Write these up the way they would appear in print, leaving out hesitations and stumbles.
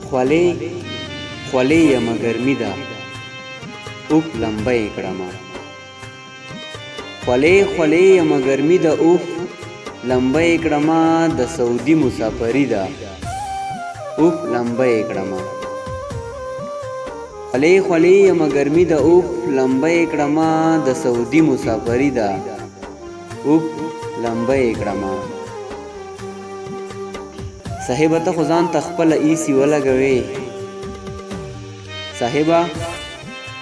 خولې خولې یمه ګرمي ده اوف لمبه یې کړمه خولې خولې یمه ګرمي ده اوف لمبه یې کړمه د سعودي مسافري ده اوف لمبه یې کړمه خولې خولې یمه ګرمي ده اوف لمبه یې کړمه د سعودي مسافري ده اوف لمبه یې کړمه صاحبه ته خو ځان ته خپله ایسي ولګوې صاحبه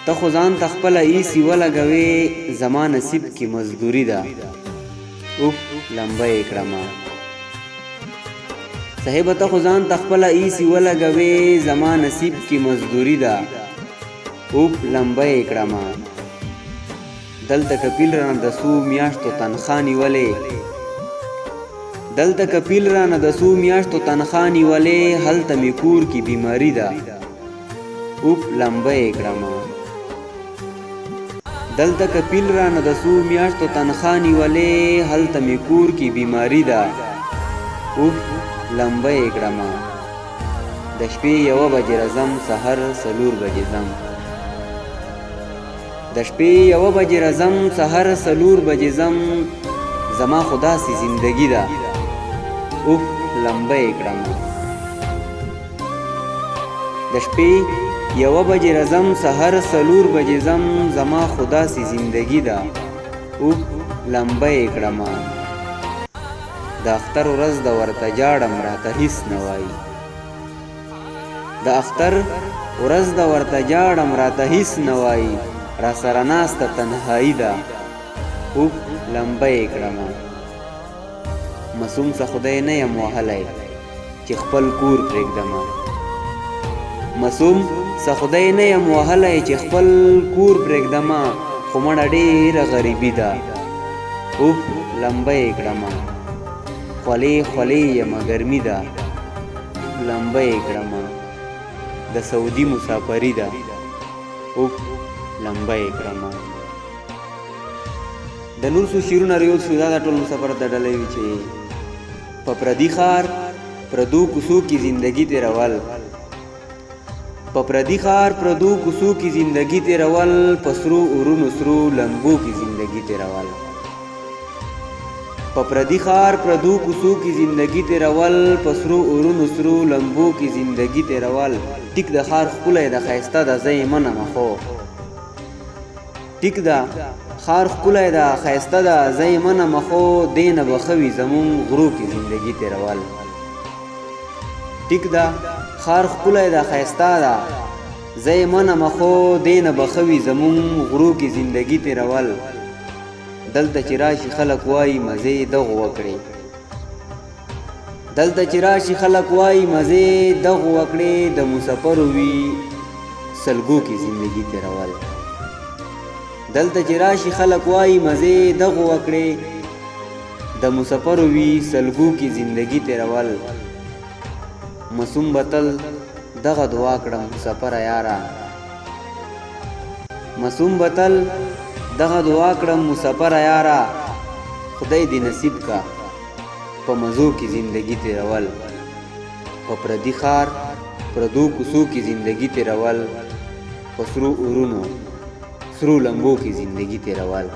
ته خو ځان ته خپله ایسي ولګوې زما نصیب کې مزدوري ده اوف لمبه یې کړمه صاحبه ته خو ځان ته خپله ایسي ولګوې زما نصیب کې مزدوري ده اوف لمبه یې کړمه دلته کپیل رانه د څو میاشتو تنخوا نیولې دلته کپیل رانه د څو میاشتو تنخوا نیولې هلته مې کور کې بیماري ده اوف لمبه یې کړمه دلته کپیل رانه د څو میاشتو تنخوا نیولې هلته مې کور کې بیماري ده اوف لمبه یې کړمه د شپې 1 بجې راځم سحر 4 بجې ځم د شپې 1 بجې راځم سحر 4 بجې ځم زما خو داسې زندګي ده اوف لمبه یې کړمه د شپې 1 بجې راځم سحر 4 بجې ځم زما خو داسې زندګي ده اوف لمبه یې کړمه د اختر ورځ د ورته جاړم راته هیڅ نه وایي د اختر ورځ د ورته جاړم راته هیڅ نه وایي را سره ناسته تنهایی ده اوف لمبه یې کړمه معصوم څه خدای نه یم وهلی چې خپل کور پرېږدمه معصوم څه خدای نه یم وهلی چې خپل کور پرېږدمه خو مړه ډېره غریبي ده اوف لمبه یې کړمه خولې خولې یمه ګرمي ده لمبه یې کړمه د سعودي مسافري ده اوف لمبه یې کړمه د نور څو شعرونه ریود شو دا د ټول مسافر ته ډلې وي چې په پردي ښار پردو کوڅو کې زندګي تېرول په پردي ښار پردو کوڅو کې زندګي تېرول په سرو اورونو سرو لمبو کې زندګي تېرول په پردي ښار پردو کوڅو کې زندګي تېرول په سرو اورونو سرو لمبو کې زندګي تېرول ټیک د ښار ښکلی د ښایسته ده زه یې منمه خو ټیک ده ښار ښکلی ده ښایسته ده زه یې منمه خو دې نه به ښه وي زمونږ غرو کې زندګي تېرول ټیک ده ښار ښکلی ده ښایسته ده زه یې منمه خو دې نه به ښه وي زمونږ غرو کې زندګي تېرول دلته چې راشي خلک وایي مزې دغو وکړې دلته چې راشي خلک وایي مزې دغو وکړې د مسافرو وي سلګو کې زندګي تېرول دلته چې راشي خلک وایي مزې دغو وکړې د مسافرو وي سلګو کې زندګي تېرول معصوم به تل دغه دعا کړم مسافره یاره معصوم به تل دغه دعا کړم مسافره یاره خدای دې نصیب کا په مزو کې زندګي تېرول په پردي ښار پردو کوڅو کې زندګي تېرول په سرو اورونو سرو لمبو کې زندگی تیرول